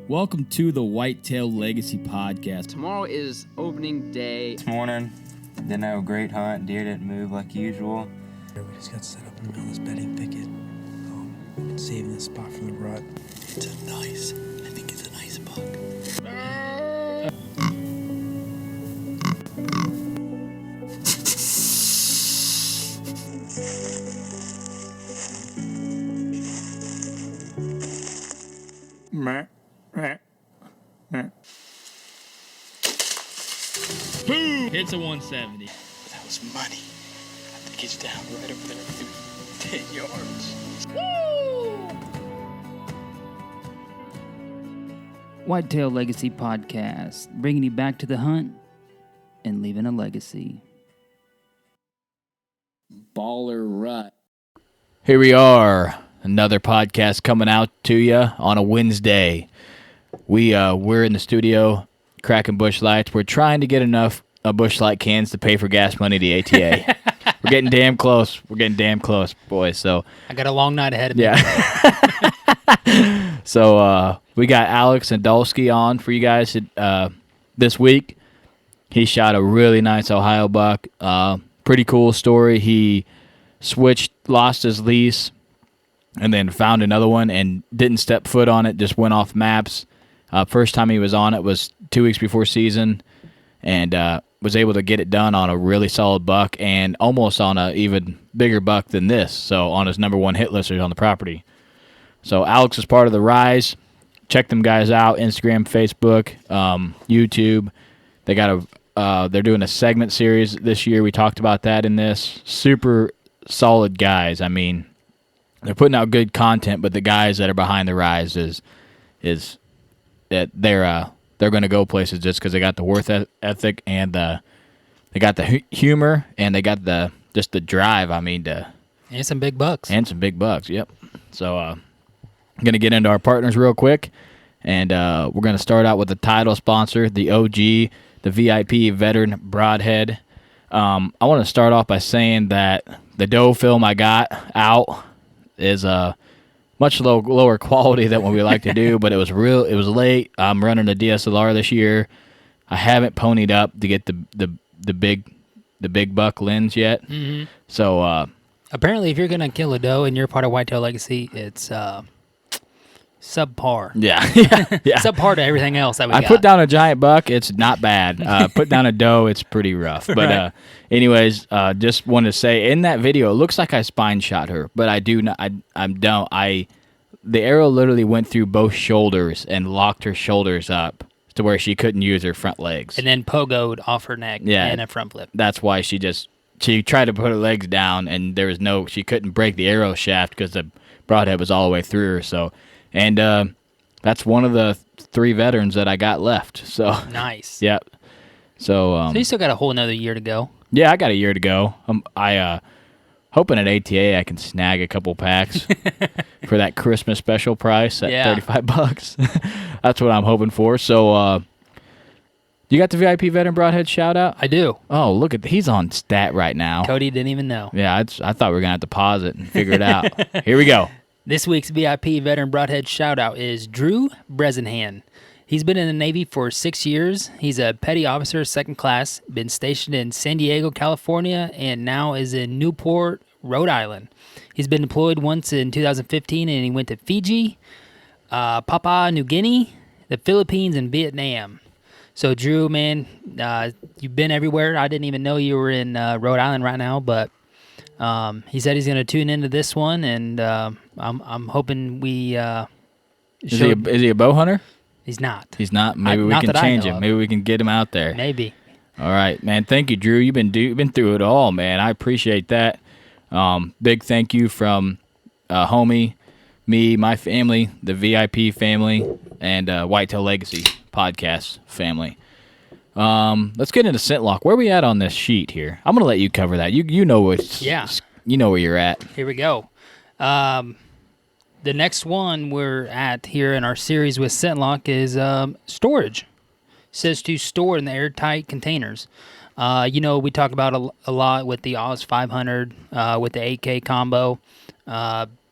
Welcome to the Whitetail Legacy Podcast. Tomorrow is opening day. This morning, didn't have a great hunt. Deer didn't move like usual. We just got set up in the middle of this bedding thicket. Been saving this spot from the rut. It's a nice, I think it's a nice buck. Boom! Hits a 170. That was money. I think he's down right over there, maybe 10 yards. Whitetail Legacy Podcast, bringing you back to the hunt and leaving a legacy. Baller rut. Here we are, another podcast coming out to you on a Wednesday. We're in the studio cracking bush lights. We're trying to get enough bush light cans to pay for gas money to ATA. We're getting damn close. Boys. So I got a long night ahead of me. yeah. So we got Alex Nadolski on for you guys this week. He shot a really nice Ohio buck. Pretty cool story. He lost his lease, and then found another one and didn't step foot on it, just went off maps. First time he was on it was 2 weeks before season, and was able to get it done on a really solid buck and almost on a even bigger buck than this, so on his number one hit list on the property. So Alex is part of the Rise. Check them guys out, Instagram, Facebook, YouTube. They got they're doing a segment series this year. We talked about that in this. Super solid guys. I mean, they're putting out good content, but the guys that are behind the Rise is that they're going to go places just because they got the worth ethic and they got the humor and they got the drive. I mean, And some big bucks. Yep. So I'm going to get into our partners real quick, and we're going to start out with the title sponsor, the OG, the VIP veteran Broadhead. I want to start off by saying that the doe film I got out is much lower quality than what we like to do, but it was late. I'm running a DSLR this year. I haven't ponied up to get the big buck lens yet. Mm-hmm. So apparently, if you're gonna kill a doe and you're part of Whitetail Legacy, it's subpar. Yeah. Subpar to everything else that we got. I put down a giant buck. It's not bad. Put down a doe. It's pretty rough. But Right. Anyways, just wanted to say in that video, it looks like I spine shot her, but I do not. I don't. The arrow literally went through both shoulders and locked her shoulders up to where she couldn't use her front legs. And then pogoed off her neck and a front flip. That's why she tried to put her legs down, and she couldn't break the arrow shaft because the broadhead was all the way through her. So, and that's one of the 3 veterans that I got left. So Nice. yeah. So So you still got a whole another year to go. yeah, I got a year to go. I hoping at ATA I can snag a couple packs for that Christmas special price at $35. That's what I'm hoping for. So you got the VIP veteran broadhead shout out? I do. Oh, look he's on stat right now. Cody didn't even know. Yeah, I thought we were gonna have to pause it and figure it out. Here we go. This week's VIP veteran broadhead shout-out is Drew Bresenhan. He's been in the Navy for 6 years. He's a petty officer, second class, been stationed in San Diego, California, and now is in Newport, Rhode Island. He's been deployed once in 2015, and he went to Fiji, Papua New Guinea, the Philippines, and Vietnam. So, Drew, man, you've been everywhere. I didn't even know you were in Rhode Island right now, but he said he's going to tune into this one, and I'm hoping we. Is he a bow hunter? He's not. He's not. Maybe we can change him. Maybe we can get him out there. Maybe. All right, man. Thank you, Drew. You've been through it all, man. I appreciate that. Big thank you from homie, me, my family, the VIP family, and Whitetail Legacy podcast family. Let's get into scent lock. Where are we at on this sheet here? I'm gonna let you cover that. You know what? Yeah. You know where you're at. Here we go. The next one we're at here in our series with ScentLock is storage. It says to store in the airtight containers. We talk about a lot with the Oz 500, with the 8K combo.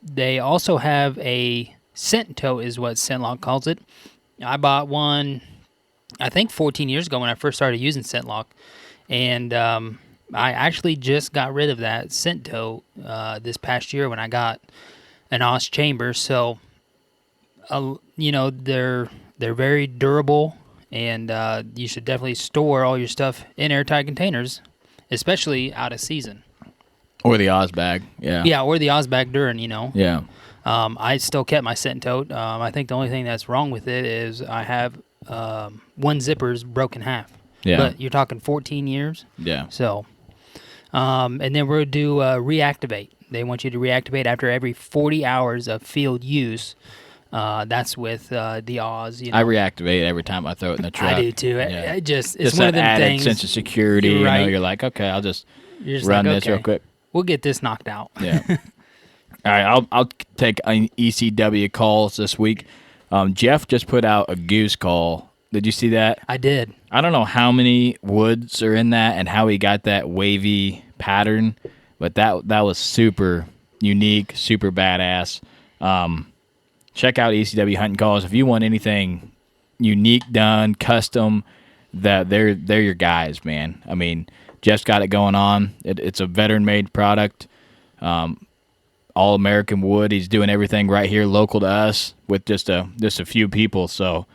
They also have a scent tote is what ScentLock calls it. I bought one, I think 14 years ago when I first started using scent lock, and I actually just got rid of that scent tote this past year when I got an Oz chamber. So, they're very durable, and you should definitely store all your stuff in airtight containers, especially out of season. Or the Oz bag. Yeah. Yeah, or the Oz bag during, Yeah. I still kept my scent tote. I think the only thing that's wrong with it is I have one zipper's broken half. Yeah. But you're talking 14 years. Yeah. So, and then we'll do reactivate. They want you to reactivate after every 40 hours of field use. That's with the Oz. I reactivate every time I throw it in the truck. I do too. Yeah. It's one of them added things. sense of security. You're right. You're like, okay, I'll just You're just run like, this real okay, quick. We'll get this knocked out. Yeah. All right, I'll take an ECW calls this week. Jeff just put out a goose call. Did you see that? I did. I don't know how many woods are in that and how he got that wavy pattern, but that was super unique, super badass. Check out ECW Hunting Calls if you want anything unique done, custom. That they're your guys, man. I mean, Jeff's got it going on. It's a veteran-made product. All American wood. He's doing everything right here, local to us, with just a few people. So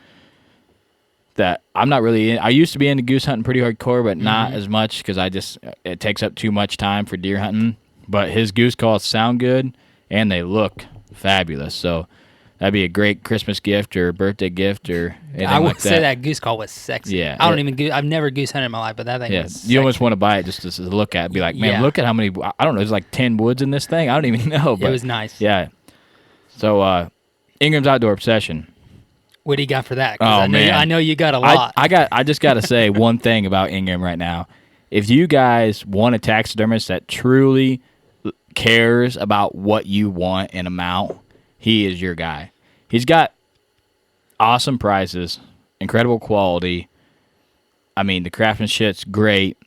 that I'm not really. I used to be into goose hunting pretty hardcore, but not as much because it takes up too much time for deer hunting. But his goose calls sound good and they look fabulous. So that'd be a great Christmas gift or birthday gift or anything I would like say that goose call was sexy. Yeah, I've never goose hunted in my life, but that thing was sexy. You almost want to buy it just to look at it. Be like, man, look at how many, I don't know, there's like 10 woods in this thing. I don't even know. But it was nice. Yeah. So, Ingram's Outdoor Obsession. What do you got for that? Man. I know you got a lot. I just got to say one thing about Ingram right now. If you guys want a taxidermist that truly cares about what you want in a mount, he is your guy. He's got awesome prices, incredible quality. I mean, the craftsmanship's great,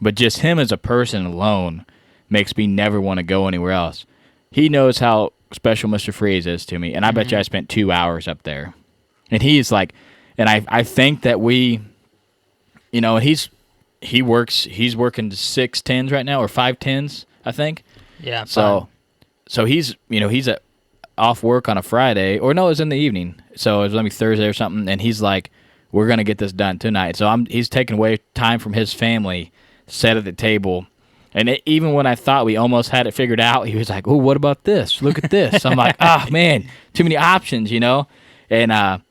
but just him as a person alone makes me never want to go anywhere else. He knows how special Mr. Freeze is to me, and I bet you I spent 2 hours up there. And he's like, and I think that he's working 6 10s right now, or 5 10s, I think. Yeah. So he's off work on a Friday, or no, it was in the evening. So it was maybe Thursday or something, and he's like, we're going to get this done tonight. So he's taking away time from his family, set at the table. And even when I thought we almost had it figured out, he was like, oh, what about this? Look at this. I'm like, man, too many options, And I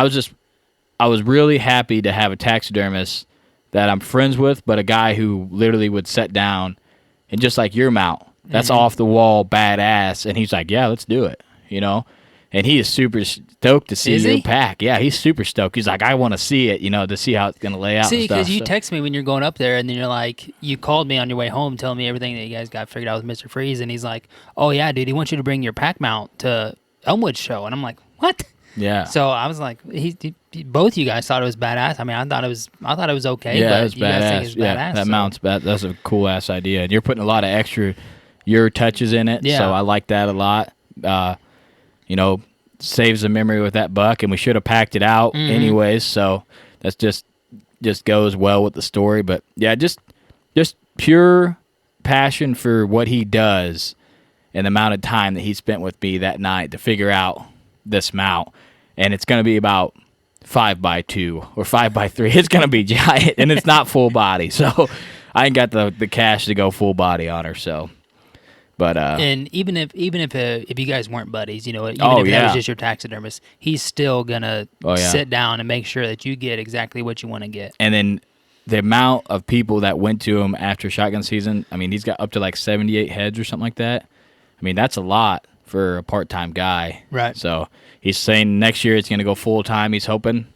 was really happy to have a taxidermist that I'm friends with, but a guy who literally would sit down and just like your mount, that's off the wall, badass. And he's like, yeah, let's do it, And he is super stoked to see your pack. Yeah, he's super stoked. He's like, I want to see it, to see how it's going to lay out. See, because you so. text me when you're going up there, and then you're like, you called me on your way home telling me everything that you guys got figured out with Mr. Freeze, and he's like, oh, yeah, dude, he wants you to bring your pack mount to Elmwood show. And I'm like, what? Yeah. So I was like, both you guys thought it was badass. I mean, I thought it was okay. Yeah, but it was you guys think badass. it's Yeah, badass, that mount's bad. That's a cool ass idea, and you're putting a lot of extra your touches in it. Yeah. So I like that a lot. Saves the memory with that buck, and we should have packed it out anyways. So that's just goes well with the story. But yeah, just pure passion for what he does, and the amount of time that he spent with me that night to figure out this mount. And it's going to be about 5x2 or 5x3. It's going to be giant, and it's not full body. So I ain't got the cash to go full body on her. So, but and even if you guys weren't buddies, even if yeah. that was just your taxidermist, he's still gonna sit down and make sure that you get exactly what you want to get. And then the amount of people that went to him after shotgun season, I mean, he's got up to like 78 heads or something like that. I mean, that's a lot for a part-time guy. Right. So he's saying next year it's going to go full-time, he's hoping.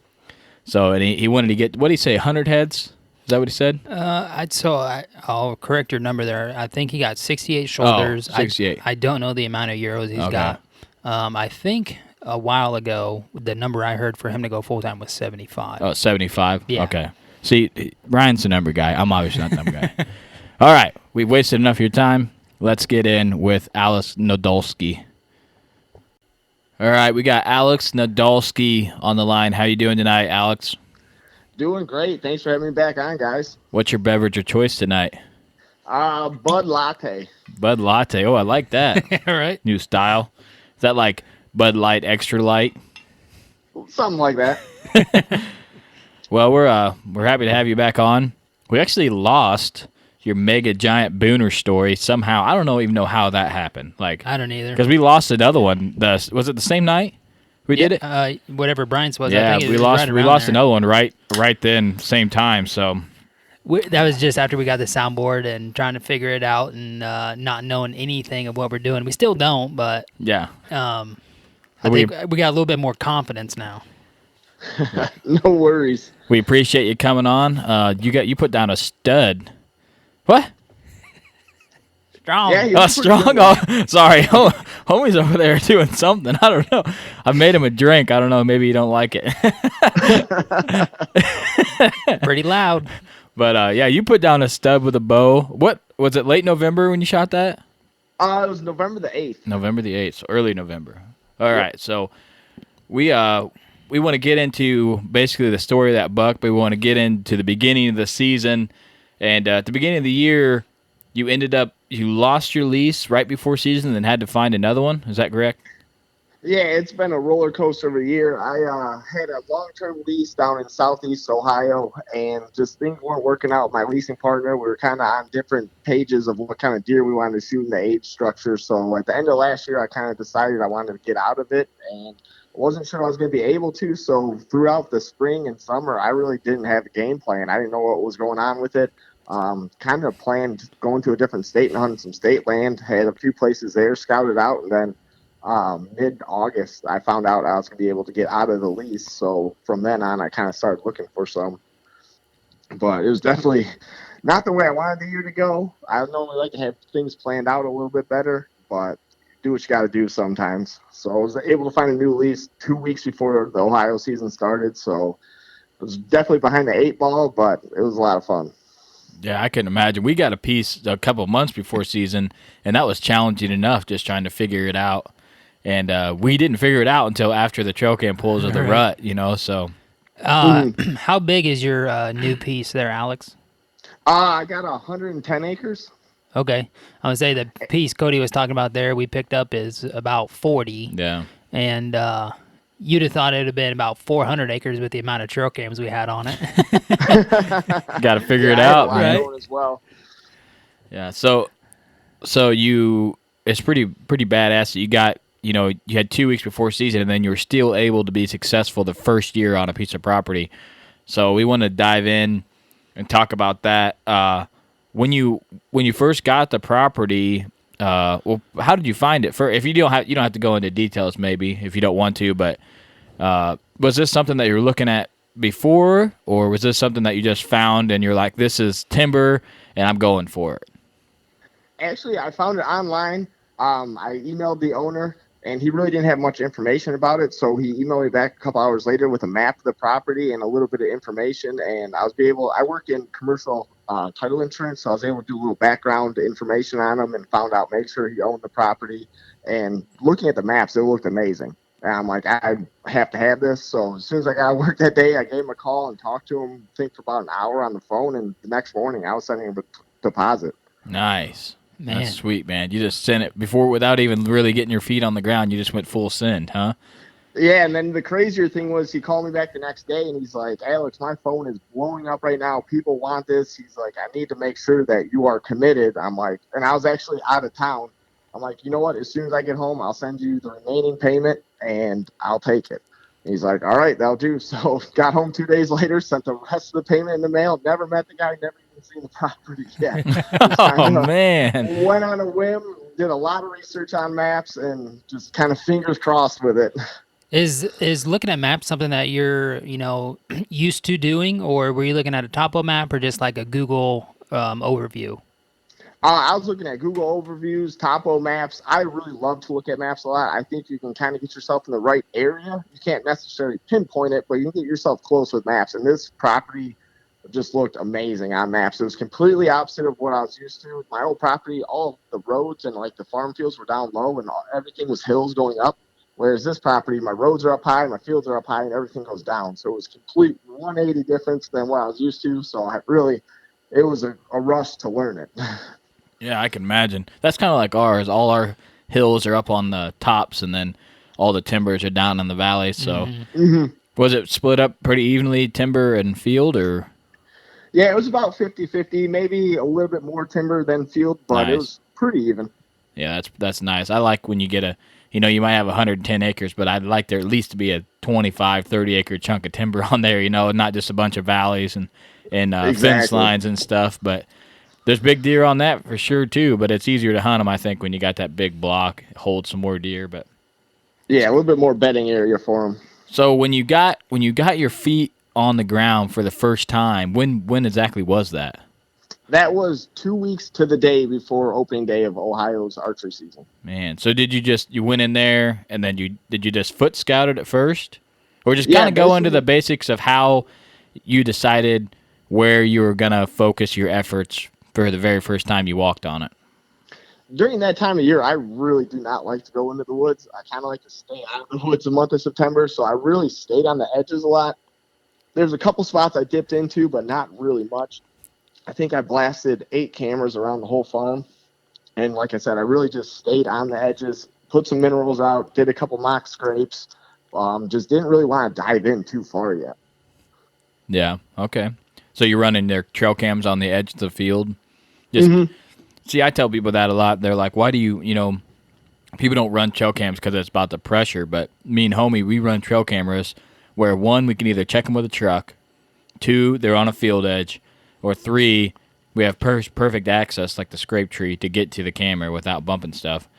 So, and he wanted to get, what did he say, 100 heads? Is that what he said? I'll correct your number there. I think he got 68 shoulders. 68. I don't know the amount of euros he's got. I think a while ago, the number I heard for him to go full-time was 75. Oh, 75? Yeah. Okay. See, Ryan's the number guy. I'm obviously not the number guy. All right. We've wasted enough of your time. Let's get in with Alex Nadolski. All right, we got Alex Nadolski on the line. How you doing tonight, Alex? Doing great. Thanks for having me back on, guys. What's your beverage of choice tonight? Bud Latte. Bud Latte. Oh, I like that. All right. New style. Is that like Bud Light Extra Light? Something like that. Well, we're happy to have you back on. We actually lost your mega giant booner story somehow. I don't even know how that happened. Like, I don't either. because we lost another one. Was it the same night we did it? Whatever Brian's was. Yeah, I think it we was lost. right We around lost there. another one right then, same time. So That was just after we got the soundboard and trying to figure it out and not knowing anything of what we're doing. We still don't, but yeah, I think we got a little bit more confidence now. No worries. we appreciate you coming on. You put down a stud. What? Strong. Yeah, Oh, strong. Oh, sorry. Homie's over there doing something. I don't know. I made him a drink. I don't know. Maybe you don't like it. Pretty loud. But, yeah, you put down a stud with a bow. What? Was it late November when you shot that? It was November the 8th. November the 8th. So early November. All right. So we want to get into basically the story of that buck, but we want to get into the beginning of the season. And at the beginning of the year, you lost your lease right before season and then had to find another one. Is that correct? Yeah, it's been a roller coaster of a year. I had a long-term lease down in Southeast Ohio, and just things weren't working out with my leasing partner. We were kind of on different pages of what kind of deer we wanted to shoot in the age structure. So at the end of last year, I kind of decided I wanted to get out of it, and I wasn't sure I was going to be able to. So throughout the spring and summer, I really didn't have a game plan. I didn't know what was going on with it. Kind of planned going to a different state and hunting some state land, had a few places there, scouted out, and then mid-August, I found out I was going to be able to get out of the lease. So from then on, I kind of started looking for some. But it was definitely not the way I wanted the year to go. I normally like to have things planned out a little bit better, but do what you got to do sometimes. So I was able to find a new lease 2 weeks before the Ohio season started. So it was definitely behind the 8 ball, but it was a lot of fun. Yeah, I can imagine. We got a piece a couple of months before season, and that was challenging enough just trying to figure it out. And we didn't figure it out until after the trail cam pulls of the rut, so. How big is your new piece there, Alex? I got 110 acres. Okay. I would say the piece Cody was talking about there we picked up is about 40. Yeah. And you'd have thought it would have been about 400 acres with the amount of trail cams we had on it. Got to figure it I had a out, lot right? going as well. Yeah. So it's pretty badass that you got, you had 2 weeks before season and then you were still able to be successful the first year on a piece of property. So we want to dive in and talk about that. When you first got the property, well, how did you find it? If you don't have to go into details, maybe if you don't want to. But was this something that you were looking at before, or was this something that you just found and you're like, this is timber and I'm going for it? Actually, I found it online. I emailed the owner, and he really didn't have much information about it. So he emailed me back a couple hours later with a map of the property and a little bit of information. And I work in commercial title insurance, so I was able to do a little background information on him and make sure he owned the property. And looking at the maps, it looked amazing. And I'm like, I have to have this. So as soon as I got to work that day, I gave him a call and talked to him, I think for about an hour on the phone. And the next morning, I was sending him a deposit. Nice. Man. That's sweet, man. You just sent it before without even really getting your feet on the ground. You just went full send, huh? Yeah, and then the crazier thing was he called me back the next day, and he's like, Alex, my phone is blowing up right now. People want this. He's like, I need to make sure that you are committed. I'm like, and I was actually out of town. I'm like, you know what? As soon as I get home, I'll send you the remaining payment, and I'll take it. And he's like, all right, that'll do. So got home 2 days later, sent the rest of the payment in the mail. Never met the guy, never even seen the property yet. Oh, man. Went on a whim, did a lot of research on maps, and just kind of fingers crossed with it. Is looking at maps something that you're, used to doing, or were you looking at a topo map or just like a Google overview? I was looking at Google overviews, topo maps. I really love to look at maps a lot. I think you can kind of get yourself in the right area. You can't necessarily pinpoint it, but you can get yourself close with maps. And this property just looked amazing on maps. It was completely opposite of what I was used to. My old property, all of the roads and like the farm fields were down low, and everything was hills going up. Whereas this property, my roads are up high, my fields are up high, and everything goes down. So it was complete 180 difference than what I was used to. So it was a rush to learn it. Yeah, I can imagine. That's kind of like ours. All our hills are up on the tops, and then all the timbers are down in the valley. So was it split up pretty evenly, timber and field, or? Yeah, it was about 50-50, maybe a little bit more timber than field, but Nice. It was pretty even. Yeah, that's nice. I like when you get you might have 110 acres, but I'd like there at least to be a 25, 30 acre chunk of timber on there, not just a bunch of valleys and fence lines and stuff. But there's big deer on that for sure too, but it's easier to hunt them, I think, when you got that big block, hold some more deer. But yeah, a little bit more bedding area for them. So when you got your feet on the ground for the first time, when exactly was that? That was 2 weeks to the day before opening day of Ohio's archery season. Man, so did you went in there and then did you just foot scout it at first? Or just kind of go into the basics of how you decided where you were going to focus your efforts for the very first time you walked on it? During that time of year, I really do not like to go into the woods. I kind of like to stay out of the woods the month of September, so I really stayed on the edges a lot. There's a couple spots I dipped into, but not really much. I think I blasted 8 cameras around the whole farm. And like I said, I really just stayed on the edges, put some minerals out, did a couple mock scrapes. Just didn't really want to dive in too far yet. Yeah, okay. So you're running their trail cams on the edge of the field? See, I tell people that a lot. They're like, why do you people don't run trail cams because it's about the pressure. But me and homie, we run trail cameras where, 1, we can either check them with a truck, 2, they're on a field edge, or 3, we have perfect access, like the scrape tree, to get to the camera without bumping stuff.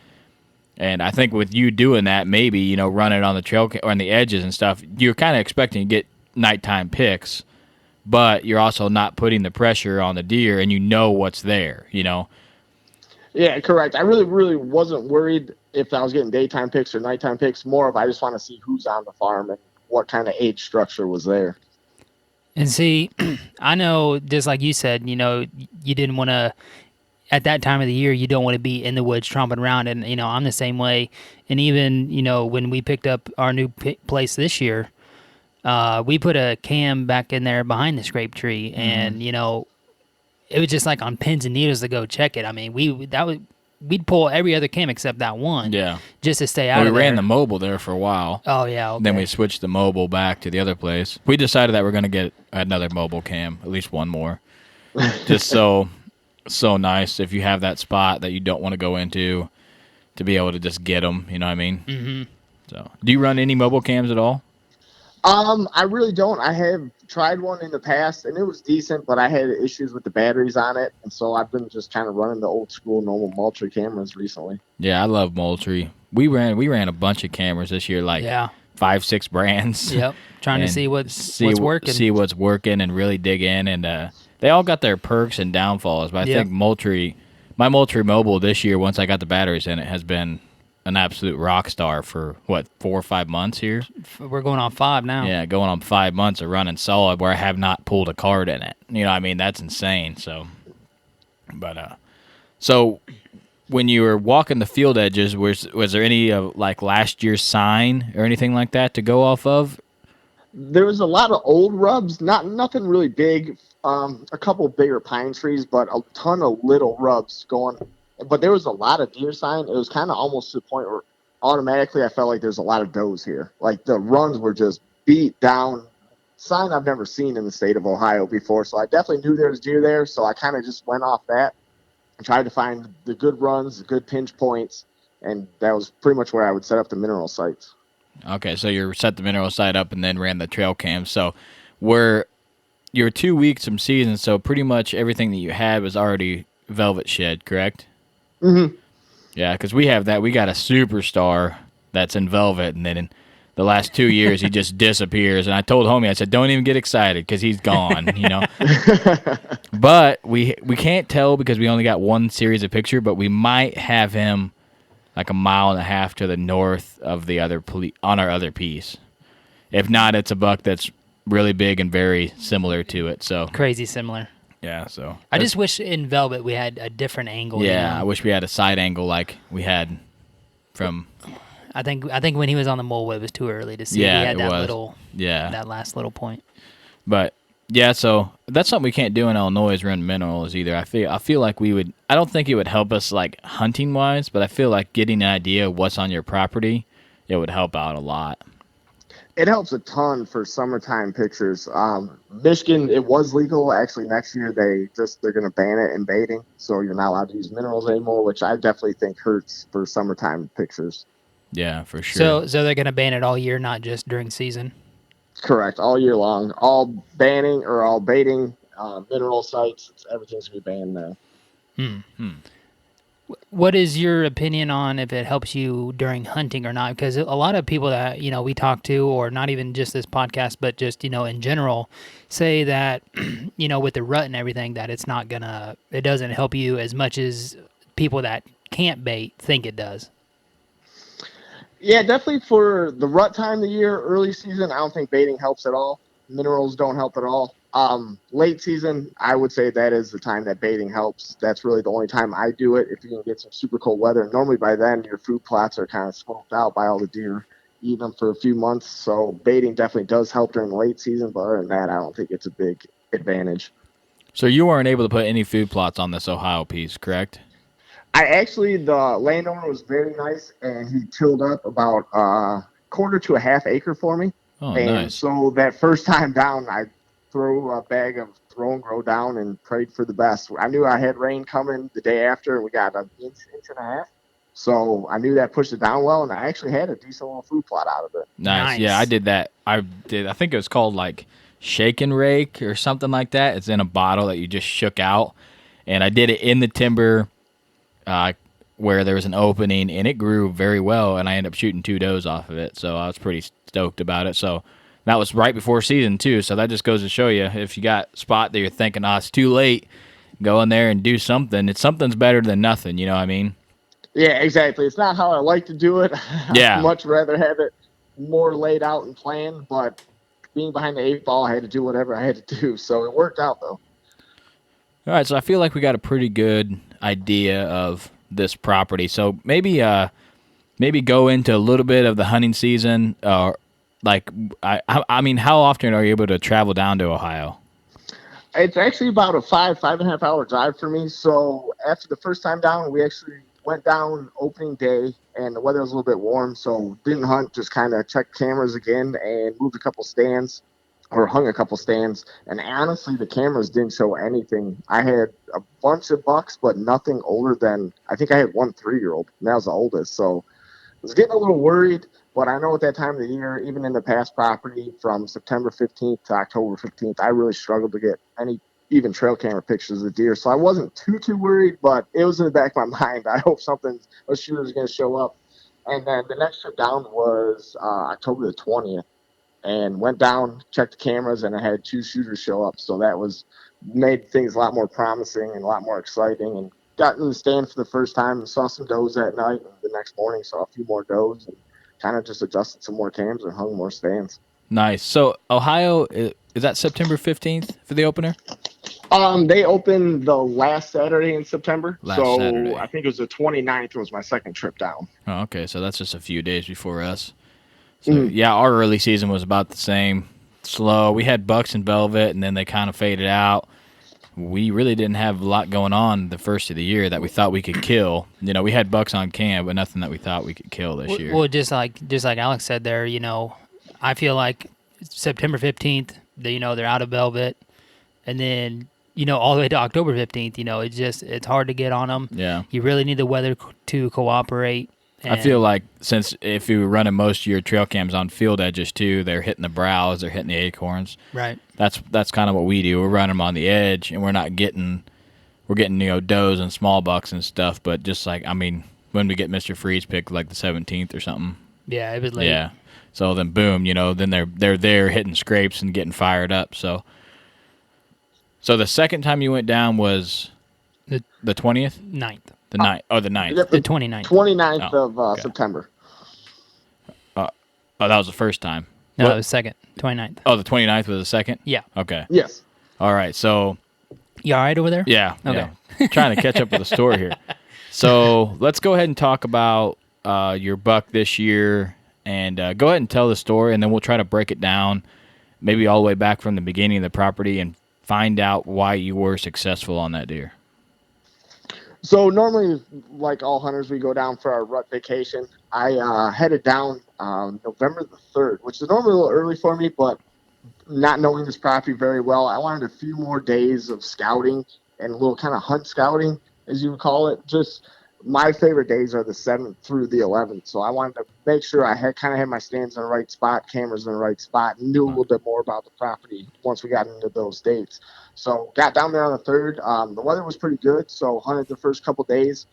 And I think with you doing that, maybe, running on the trail or on the edges and stuff, you're kind of expecting to get nighttime picks, but you're also not putting the pressure on the deer, and what's there, Yeah, correct. I really, really wasn't worried if I was getting daytime picks or nighttime picks. More of I just want to see who's on the farm and what kind of age structure was there. And see, I know, just like you said, you didn't want to, at that time of the year, you don't want to be in the woods tromping around. And, I'm the same way. And even, when we picked up our new place this year, we put a cam back in there behind the scrape tree. And, it was just like on pins and needles to go check it. I mean, we'd pull every other cam except that one. Yeah. Just to stay out of there. We ran the mobile there for a while. Oh, yeah. Okay. Then we switched the mobile back to the other place. We decided that we're going to get another mobile cam, at least one more. Just so nice if you have that spot that you don't want to go into, to be able to just get them, you know what I mean? Mm-hmm. So, do you run any mobile cams at all? I really don't. I have tried one in the past, and it was decent, but I had issues with the batteries on it, and so I've been just kind of running the old school normal Moultrie cameras recently. Yeah, I love Moultrie. We ran a bunch of cameras this year, 5-6 brands. Yep, trying to see what's working. See what's working and really dig in, and they all got their perks and downfalls, but I think my Moultrie mobile this year, once I got the batteries in it, has been an absolute rock star for 4 or 5 months here. We're going on 5 now. Yeah, going on 5 months of running solid where I have not pulled a card in it. That's insane. So, but so when you were walking the field edges, was there any last year's sign or anything like that to go off of? There was a lot of old rubs, nothing really big. A couple bigger pine trees, but a ton of little rubs going. But there was a lot of deer sign. It was kind of almost to the point where automatically I felt like there's a lot of does here. Like the runs were just beat down. Sign I've never seen in the state of Ohio before. So I definitely knew there was deer there. So I kind of just went off that and tried to find the good runs, the good pinch points. And that was pretty much where I would set up the mineral sites. Okay, so you set the mineral site up and then ran the trail cam. So you're 2 weeks from season, so pretty much everything that you had was already velvet shed, correct? Mm-hmm. Yeah, because we have that. We got a superstar that's in velvet, and then in the last 2 years, he just disappears. And I told homie, I said, don't even get excited because he's gone, But we can't tell because we only got one series of picture, but we might have him like a mile and a half to the north of the other on our other piece. If not, it's a buck that's really big and very similar to it. So crazy similar. Yeah, so I just wish in velvet we had a different angle. Yeah, I wish we had a side angle like we had from I think when he was on the mulwood, it was too early to see. Yeah, he had it that was. little, that last little point. But yeah, so that's something we can't do in Illinois is run minerals either. I feel like we would. I don't think it would help us like hunting wise, but I feel like getting an idea of what's on your property, it would help out a lot. It helps a ton for summertime pictures. Michigan, it was legal. Actually, next year they're going to ban it in baiting, so you're not allowed to use minerals anymore, which I definitely think hurts for summertime pictures. Yeah, for sure. So they're going to ban it all year, not just during season. Correct, all year long. All banning or all baiting mineral sites, everything's going to be banned now. What is your opinion on if it helps you during hunting or not? Because a lot of people that, we talk to, or not even just this podcast, but just, in general, say that, with the rut and everything, that it doesn't help you as much as people that can't bait think it does. Yeah, definitely for the rut time of the year, early season, I don't think baiting helps at all. Minerals don't help at all. Late season, I would say that is the time that baiting helps. That's really the only time I do it. If you can get some super cold weather, normally by then your food plots are kind of smoked out by all the deer, eating them for a few months. So baiting definitely does help during the late season, but other than that, I don't think it's a big advantage. So you weren't able to put any food plots on this Ohio piece, correct? The landowner was very nice, and he tilled up about a quarter to a half acre for me. Oh, and nice. So that first time down, I threw a bag of throw and grow down and prayed for the best. I knew I had rain coming the day after, and we got an inch and a half. So I knew that pushed it down well, and I actually had a decent little food plot out of it. Nice. Yeah, I did that. I think it was called like shake and rake or something like that. It's in a bottle that you just shook out. And I did it in the timber where there was an opening, and it grew very well, and I ended up shooting 2 does off of it. So I was pretty stoked about it. So that was right before season too. So that just goes to show you, if you got a spot that you're thinking, it's too late, go in there and do something. Something's better than nothing, you know what I mean? Yeah, exactly. It's not how I like to do it. Yeah. I'd much rather have it more laid out and planned, but being behind the 8 ball, I had to do whatever I had to do. So it worked out, though. All right, so I feel like we got a pretty good idea of this property. So maybe go into a little bit of the hunting season. I mean, how often are you able to travel down to Ohio? It's actually about a 5.5 hour drive for me. So after the first time down, we actually went down opening day, and the weather was a little bit warm, so didn't hunt, just kind of checked cameras again and moved a couple stands, or hung a couple stands. And honestly, the cameras didn't show anything. I had a bunch of bucks, but nothing older than, I think I had one 3-year-old, and that was the oldest. So I was getting a little worried, but I know at that time of the year, even in the past property from September 15th to October 15th, I really struggled to get any even trail camera pictures of the deer. So I wasn't too worried, but it was in the back of my mind. I hope a shooter's going to show up. And then the next trip down was October the 20th, and went down, checked the cameras, and I had 2 shooters show up. So that made things a lot more promising and a lot more exciting. And got in the stand for the first time and saw some does that night. And the next morning saw a few more does, and kind of just adjusted some more cams and hung more stands. Nice. So Ohio, is that September 15th for the opener? They opened the last Saturday in September. Saturday. I think it was the 29th was my second trip down. Oh, okay. So that's just a few days before us. So yeah, our early season was about the same. Slow. We had bucks and velvet, and then they kind of faded out. We really didn't have a lot going on the first of the year that we thought we could kill. We had bucks on cam, but nothing that we thought we could kill this year. Well, just like Alex said there, I feel like September 15th, they're out of velvet, and then all the way to October 15th, it's hard to get on them. Yeah. You really need the weather to cooperate. I feel like since if you were running most of your trail cams on field edges too, they're hitting the brows, they're hitting the acorns. Right. That's kind of what we do. We're running them on the edge, and we're getting does and small bucks and stuff. But just like, I mean, when we get Mr. Freeze picked like the 17th or something. Yeah, it was late. Yeah. So then boom, then they're there hitting scrapes and getting fired up. So the second time you went down was the 20th? 9th. The 9th. Oh, the 9th. Yep, The 29th. 29th of okay. September. Oh, that was the first time. No, What? it was second. 29th. Oh, the 29th was the second? Yeah. Okay. Yes. All right. So, You all right over there? yeah. Okay. Yeah. Trying to catch up with the story here. So, let's go ahead and talk about your buck this year, and go ahead and tell the story, and then we'll try to break it down, maybe all the way back from the beginning of the property, and find out why you were successful on that deer. So normally, like all hunters, we go down for our rut vacation. I headed down November the 3rd, which is normally a little early for me, but not knowing this property very well, I wanted a few more days of scouting and a little kind of hunt scouting, as you would call it. Just my favorite days are the 7th through the 11th. So I wanted to make sure I had my stands in the right spot, cameras in the right spot, and knew a little bit more about the property once we got into those dates. So got down there on the 3rd. The weather was pretty good, so hunted the first couple days.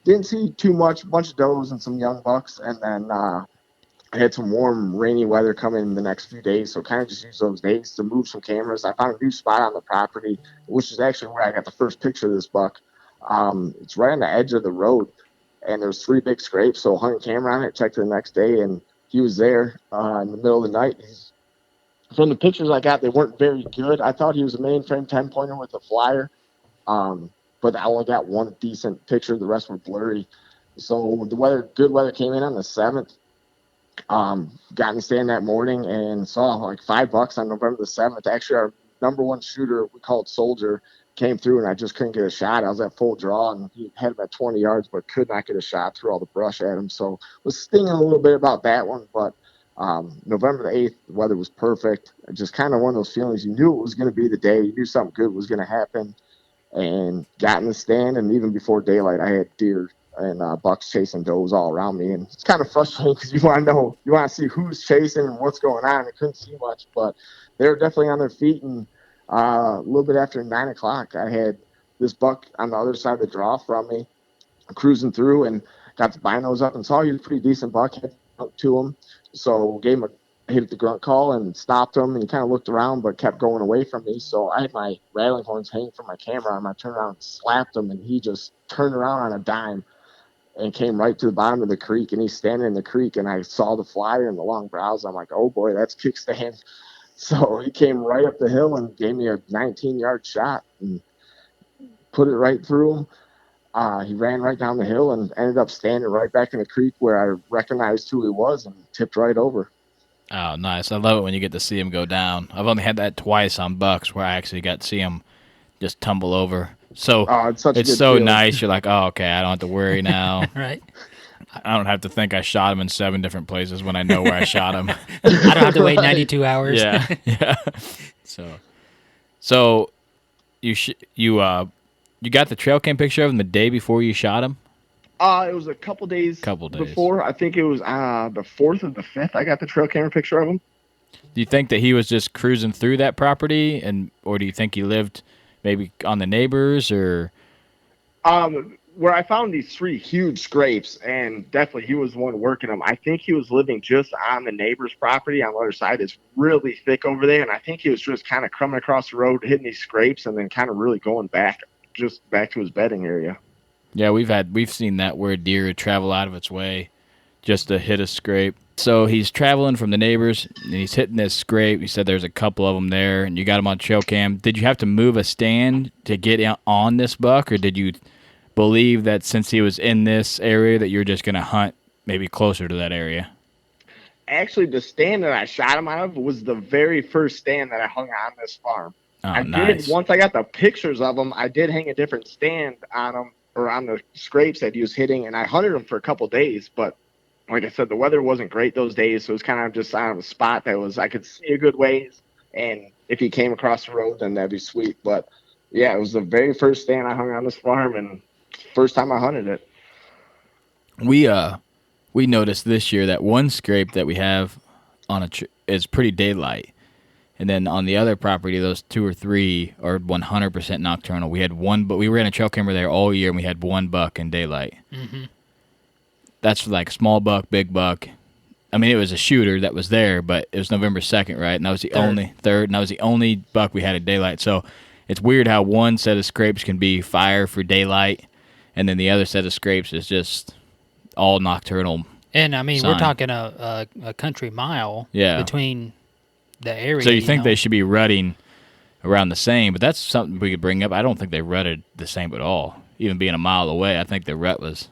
Didn't see too much, a bunch of does and some young bucks, and then I had some warm, rainy weather coming in the next few days, so kind of just used those days to move some cameras. I found a new spot on the property, which is actually where I got the first picture of this buck. It's right on the edge of the road, and there's 3 big scrapes, so hung a camera on it, checked it the next day, and he was there in the middle of the night. From the pictures I got, they weren't very good. I thought he was a mainframe 10-pointer with a flyer, but I only got one decent picture. The rest were blurry. So good weather came in on the 7th. Got in the stand that morning and saw like 5 bucks on November the 7th. Actually, our number one shooter, we called Soldier, came through, and I just couldn't get a shot. I was at full draw, and he had him at 20 yards, but could not get a shot through all the brush at him. So was stinging a little bit about that one, but November the 8th, the weather was perfect. Just kind of one of those feelings. You knew it was going to be the day. You knew something good was going to happen, and got in the stand, and even before daylight, I had deer and bucks chasing does all around me. And it's kind of frustrating because you want to see who's chasing and what's going on. I couldn't see much, but they were definitely on their feet. And a little bit after 9 o'clock, I had this buck on the other side of the draw from me, cruising through, and got the binos up and saw he was a pretty decent buck. Head up to him, so gave him hit the grunt call and stopped him, and he kind of looked around but kept going away from me. So I had my rattling horns hanging from my camera, and I turned around and slapped him, and he just turned around on a dime and came right to the bottom of the creek, and he's standing in the creek, and I saw the flyer and the long brows. I'm like, oh boy, that's Kickstand. So he came right up the hill and gave me a 19-yard shot and put it right through him. He ran right down the hill and ended up standing right back in the creek where I recognized who he was and tipped right over. Oh, nice. I love it when you get to see him go down. I've only had that twice on bucks where I actually got to see him just tumble over. So it's so feeling. Nice. You're like, oh, okay, I don't have to worry now. Right. I don't have to think I shot him in 7 different places when I know where I shot him. I don't have to wait 92 hours. Yeah. So you got the trail cam picture of him the day before you shot him? It was a couple days before. I think it was the 4th or the 5th. I got the trail camera picture of him. Do you think that he was just cruising through that property, or do you think he lived maybe on the neighbors, or? Where I found these 3 huge scrapes, and definitely he was the one working them. I think he was living just on the neighbor's property on the other side. It's really thick over there, and I think he was just kind of coming across the road, hitting these scrapes, and then kind of really going back to his bedding area. Yeah, we've seen that where deer travel out of its way just to hit a scrape. So he's traveling from the neighbors, and he's hitting this scrape. You said there's a couple of them there, and you got him on trail cam. Did you have to move a stand to get on this buck, or did you believe that since he was in this area that you're just going to hunt maybe closer to that area? Actually, the stand that I shot him out of was the very first stand that I hung on this farm. Nice. Once I got the pictures of him, I did hang a different stand on him, or on the scrapes that he was hitting, and I hunted him for a couple days. But like I said, the weather wasn't great those days, so it was kind of just on a spot that I could see a good ways, and if he came across the road, then that'd be sweet. But yeah, it was the very first stand I hung on this farm, and first time I hunted it. We noticed this year that one scrape that we have on is pretty daylight, and then on the other property, those 2 or 3 are 100% nocturnal. We had one, but we ran a trail camera there all year, and we had 1 buck in daylight. Mm-hmm. That's like small buck, big buck. I mean, it was a shooter that was there, but it was November 2nd, right? And that was the only buck we had at daylight. So it's weird how one set of scrapes can be fire for daylight, and then the other set of scrapes is just all nocturnal. And, I mean, we're talking a country mile between the area. So you think they should be rutting around the same, but that's something we could bring up. I don't think they rutted the same at all. Even being a mile away, I think the rut was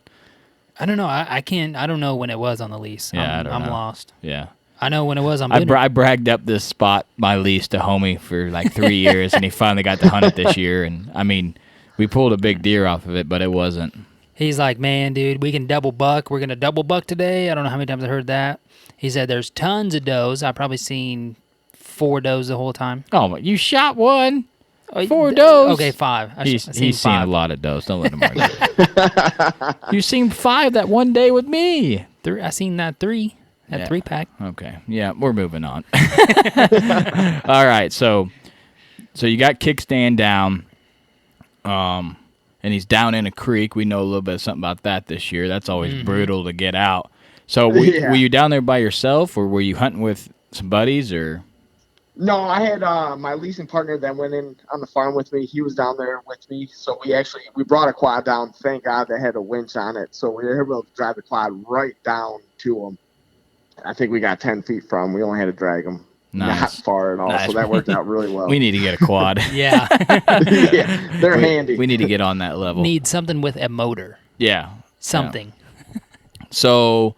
I don't know. I can't. I don't know when it was on the lease. Yeah, I don't I'm know. lost. Yeah. I know when it was on. I bragged up this spot, my lease, to homie for like 3 years, and he finally got to hunt it this year. And I mean, we pulled a big deer off of it, but it wasn't. He's like, man, dude, we can double buck. We're gonna double buck today. I don't know how many times I heard that. He said there's tons of does. I've probably seen 4 does the whole time. Oh, you shot one. Oh, 4 does. Okay, 5. He's seen a lot of does. Don't let him argue. Yeah. You seen 5 that one day with me. 3. I seen that 3. That Yeah. 3-pack. Okay. Yeah, we're moving on. All right. So you got Kickstand down, and he's down in a creek. We know a little bit of something about that this year. That's always brutal to get out. So were you down there by yourself, or were you hunting with some buddies, or? No, I had my leasing partner that went in on the farm with me. He was down there with me. So we brought a quad down. Thank God they had a winch on it. So we were able to drive the quad right down to him. I think we got 10 feet from him. We only had to drag him. Nice. Not far at all. Nice. So that worked out really well. We need to get a quad. Yeah. Yeah, they're handy. We need to get on that level. Need something with a motor. Yeah. Something. Yeah. So,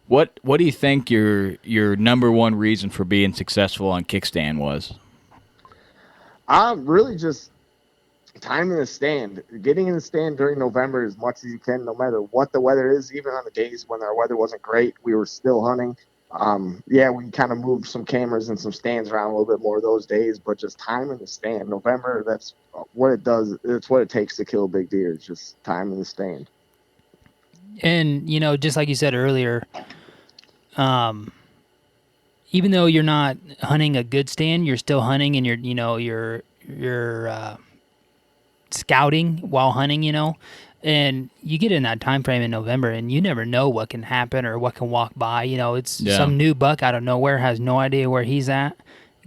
what do you think your number one reason for being successful on Kickstand was? Really just time in the stand. Getting in the stand during November as much as you can, no matter what the weather is. Even on the days when our weather wasn't great, we were still hunting. We kind of moved some cameras and some stands around a little bit more those days, but just time in the stand. November, that's what it does. It's what it takes to kill big deer. It's just time in the stand. And, just like you said earlier, even though you're not hunting a good stand, you're still hunting and you're scouting while hunting, and you get in that time frame in November and you never know what can happen or what can walk by. It's some new buck out of nowhere, has no idea where he's at,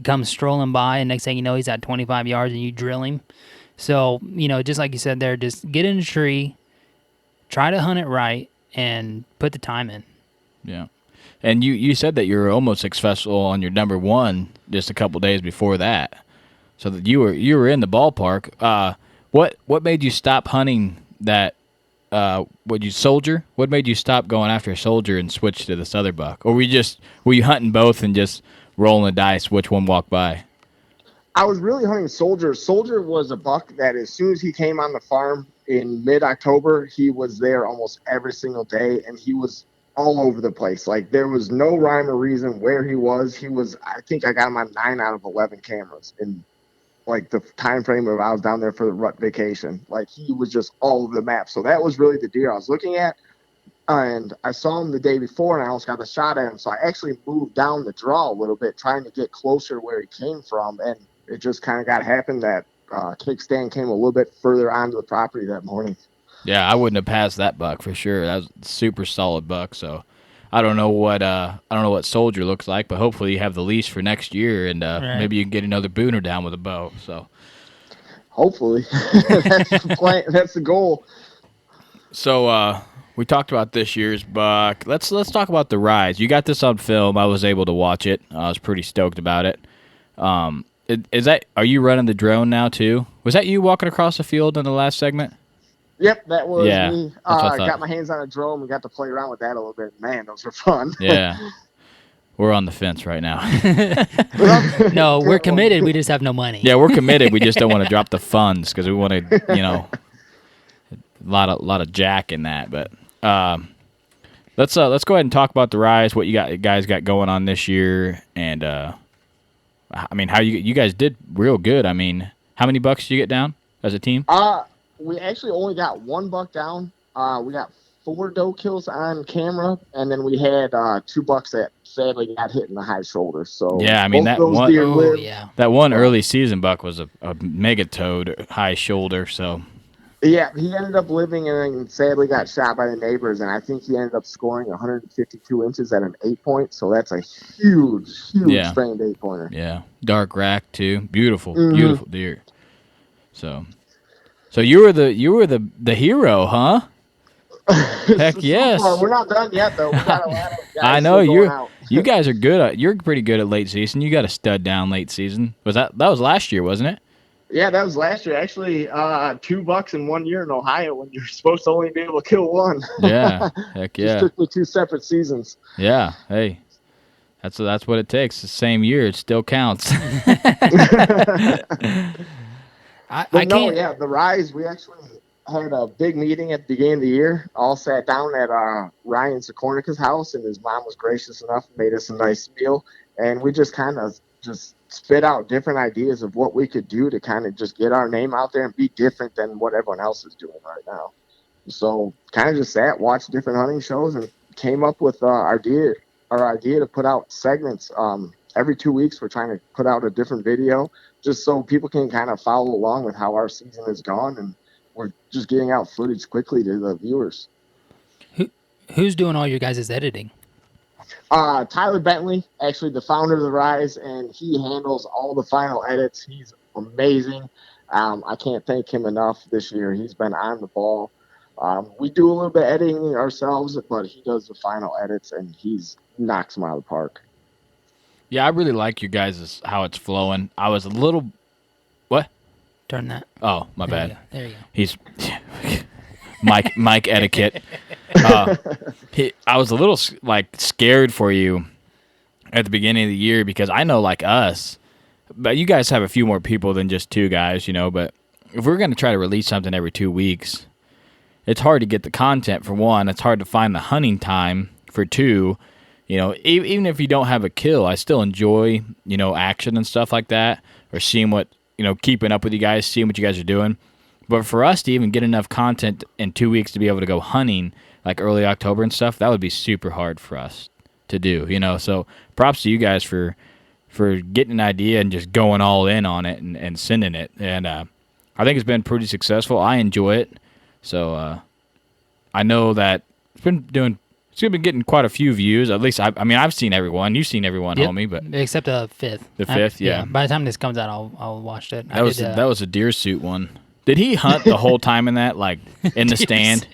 comes strolling by, and next thing you know, he's at 25 yards and you drill him. So, just like you said there, just get in a tree, try to hunt it right, and put the time in. Yeah. And you said that you were almost successful on your number one just a couple days before that, so that you were in the ballpark. What made you stop hunting that? Soldier? What made you stop going after a soldier and switch to this other buck? Or were you hunting both and just rolling the dice which one walked by? I was really hunting Soldier. Soldier was a buck that as soon as he came on the farm in mid-October, he was there almost every single day, and he was all over the place. Like, there was no rhyme or reason where he was. I think I got him on 9 out of 11 cameras in, like, the time frame of I was down there for the rut vacation. Like, he was just all over the map. So that was really the deer I was looking at. And I saw him the day before, and I almost got the shot at him. So I actually moved down the draw a little bit, trying to get closer where he came from. And it just kind of got happened that Kickstand came a little bit further onto the property that morning. Yeah, I wouldn't have passed that buck for sure. That was a super solid buck. So I don't know what Soldier looks like, but hopefully you have the lease for next year, and right. Maybe you can get another booner down with a bow. So hopefully, that's the plan. That's the goal. So we talked about this year's buck. Let's talk about the rise. You got this on film. I was able to watch it. I was pretty stoked about it. Are you running the drone now too? Was that you walking across the field in the last segment? Yep, that was me. I got my hands on a drone and got to play around with that a little bit. Man, those were fun. Yeah. We're on the fence right now. No, we're committed. We just have no money. Yeah, we're committed. We just don't want to drop the funds because we want to, a lot of jack in that. But let's go ahead and talk about the rise. What you guys got going on this year, and how you guys did real good. I mean, how many bucks did you get down as a team? We actually only got 1 buck down. We got 4 doe kills on camera, and then we had 2 bucks that sadly got hit in the high shoulder. So yeah, I mean that one early season buck was a mega toad high shoulder. So yeah, he ended up living and then sadly got shot by the neighbors, and I think he ended up scoring 152 inches at an 8-point. So that's a huge strained 8-pointer. Yeah, dark rack too, beautiful deer. So you were the hero, huh? Heck yes. So we're not done yet, though. We got a lot of guys I know you guys are good. You're pretty good at late season. You got a stud down late season. That was last year, wasn't it? Yeah, that was last year. Actually, $2 in 1 year in Ohio when you're supposed to only be able to kill one. Yeah, heck Just yeah. strictly 2 separate seasons. Yeah, hey, that's what it takes. The same year, it still counts. I can't. Yeah, the Rise, we actually had a big meeting at the beginning of the year. All sat down at Ryan Sikornica's house, and his mom was gracious enough and made us a nice meal. And we just kind of just spit out different ideas of what we could do to kind of just get our name out there and be different than what everyone else is doing right now. So kind of just sat, watched different hunting shows, and came up with our idea to put out segments. Every 2 weeks, we're trying to put out a different video just so people can kind of follow along with how our season has gone, and we're just getting out footage quickly to the viewers. Who's doing all your guys' editing? Tyler Bentley, actually the founder of the Rise, and he handles all the final edits. He's amazing. I can't thank him enough this year. He's been on the ball. We do a little bit of editing ourselves, but he does the final edits, and he's knocks them out of the park. Yeah, I really like you guys' how it's flowing. I was a little what? Turn that. Oh, my bad. There you go. He's Mike etiquette. I was a little scared for you at the beginning of the year because I know like us, but you guys have a few more people than just 2 guys, but if we're going to try to release something every 2 weeks, it's hard to get the content for one. It's hard to find the hunting time for 2. Even if you don't have a kill, I still enjoy, action and stuff like that, or seeing what, keeping up with you guys, seeing what you guys are doing. But for us to even get enough content in 2 weeks to be able to go hunting like early October and stuff, that would be super hard for us to do, So props to you guys for getting an idea and just going all in on it and sending it. And I think it's been pretty successful. I enjoy it. So I know that it's been getting quite a few views. At least I've seen everyone. You've seen everyone, Yep. homie, but except the 5th. The 5th, yeah. By the time this comes out, I'll watch it. That was a deer suit one. Did he hunt the whole time in that, like in the stand?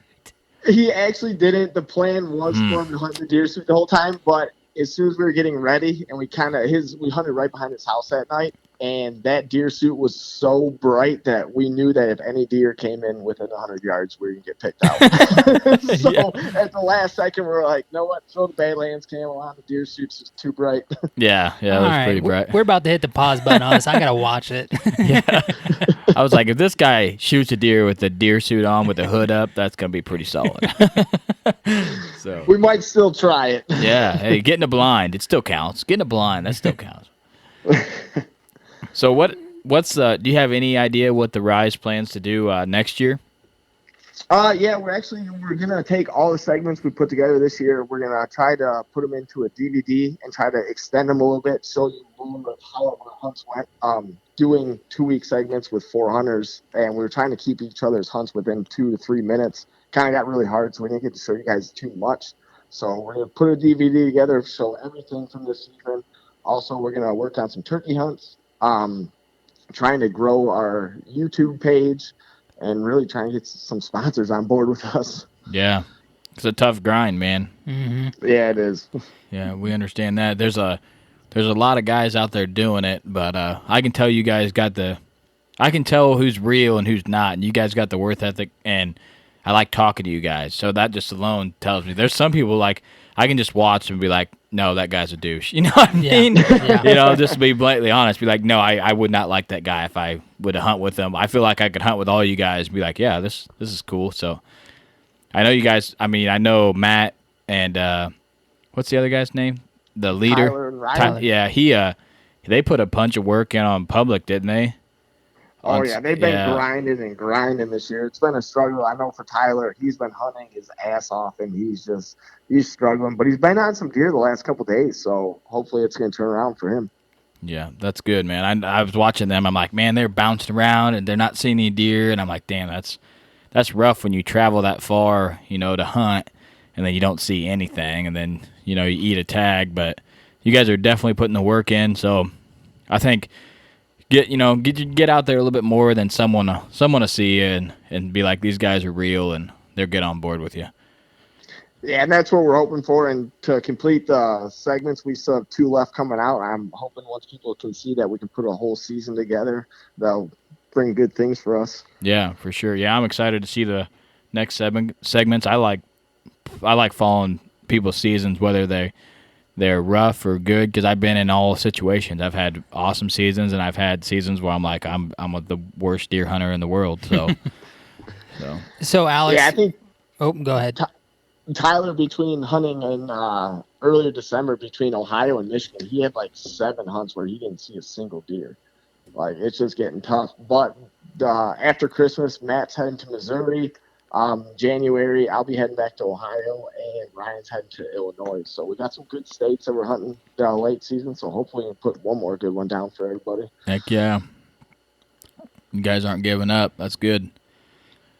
He actually didn't. The plan was for him to hunt the deer suit the whole time, but as soon as we were getting ready, and we hunted right behind his house that night, and that deer suit was so bright that we knew that if any deer came in within 100 yards, we were going to get picked out. So at the last second, we were like, you know what, throw the Badlands camo on. The deer suit's just too bright. Yeah, it was pretty bright. We're about to hit the pause button on this. I got to watch it. Yeah. I was like, if this guy shoots a deer with the deer suit on with the hood up, that's going to be pretty solid. So we might still try it. Yeah, hey, getting a blind, it still counts. Getting a blind, that still counts. So what's do you have any idea what the Rise plans to do next year? Yeah, we're gonna take all the segments we put together this year. We're gonna try to put them into a DVD and try to extend them a little bit, show you more of how our hunts went. Doing 2-week segments with 4 hunters, and we were trying to keep each other's hunts within 2 to 3 minutes. Kind of got really hard, so we didn't get to show you guys too much. So we're gonna put a DVD together, show everything from this season. Also, we're gonna work on some turkey hunts. Trying to grow our YouTube page and really trying to get some sponsors on board with us. Yeah, it's a tough grind, man. Mm-hmm. Yeah, it is. Yeah, we understand that. There's a lot of guys out there doing it, but I can tell you guys I can tell who's real and who's not, and you guys got the worth ethic, and I like talking to you guys. So that just alone tells me there's some people like I can just watch and be like, no, that guy's a douche. You know what I mean? Yeah. Just to be blatantly honest, be like, no, I would not like that guy if I would hunt with him. I feel like I could hunt with all you guys and be like, yeah, this is cool. So I know you guys, I know Matt and what's the other guy's name? The leader? Tyler and Ryan. Yeah, they put a bunch of work in on public, didn't they? Oh, yeah, they've been grinding this year. It's been a struggle. I know for Tyler, he's been hunting his ass off, and he's struggling. But he's been on some deer the last couple of days, so hopefully it's going to turn around for him. Yeah, that's good, man. I was watching them. I'm like, man, they're bouncing around, and they're not seeing any deer. And I'm like, damn, that's rough when you travel that far, to hunt, and then you don't see anything, and then, you eat a tag. But you guys are definitely putting the work in, so I think – get out there a little bit more than someone to see you and be like, these guys are real and they'll get on board with you. Yeah, and that's what we're hoping for. And to complete the segments, we still have 2 left coming out. I'm hoping once people can see that we can put a whole season together, they'll bring good things for us. Yeah, for sure. Yeah, I'm excited to see the next segments. I like following people's seasons, whether they're rough or good, because I've been in all situations. I've had awesome seasons, and I've had seasons where I'm like, I'm the worst deer hunter in the world. So Alex, Yeah, I think go ahead. Tyler, between hunting in earlier December between Ohio and Michigan, he had like 7 hunts where he didn't see a single deer. Like, it's just getting tough. But after Christmas, Matt's heading to Missouri. January, I'll be heading back to Ohio, and Ryan's heading to Illinois. So we got some good states that we're hunting late season. So hopefully we can put one more good one down for everybody. Heck yeah. You guys aren't giving up. That's good.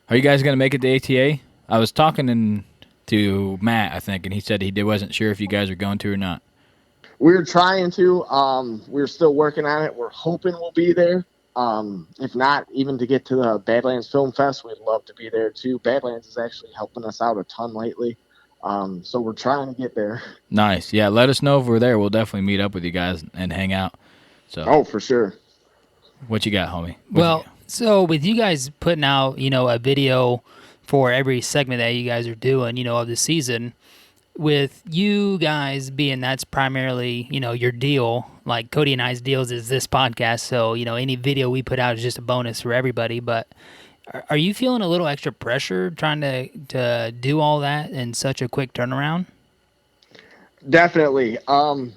Are you guys going to make it to ATA? I was talking to Matt, I think, and he said he wasn't sure if you guys are going to or not. We're trying to. We're still working on it. We're hoping we'll be there. If not, even to get to the Badlands Film Fest, we'd love to be there too. Badlands is actually helping us out a ton lately. So we're trying to get there. Nice. Yeah, let us know if we're there. We'll definitely meet up with you guys and hang out. So. Oh, for sure. What you got, homie? So with you guys putting out, a video for every segment that you guys are doing, of the season, with you guys being that's primarily, your deal, like Cody and I's deals is this podcast. So, any video we put out is just a bonus for everybody. But are you feeling a little extra pressure trying to do all that in such a quick turnaround? Definitely.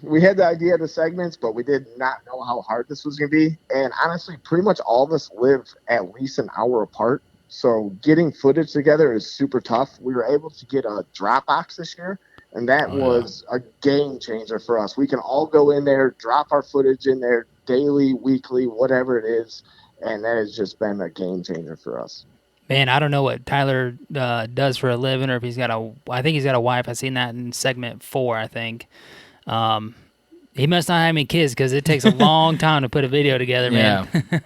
We had the idea of the segments, but we did not know how hard this was going to be. And honestly, pretty much all of us live at least an hour apart. So getting footage together is super tough. We were able to get a Dropbox this year, and that was a game changer for us. We can all go in there, drop our footage in there daily, weekly, whatever it is, and that has just been a game changer for us. Man, I don't know what Tyler does for a living, or if I think he's got a wife. I've seen that in segment 4, I think. He must not have any kids, because it takes a long time to put a video together, man. Yeah.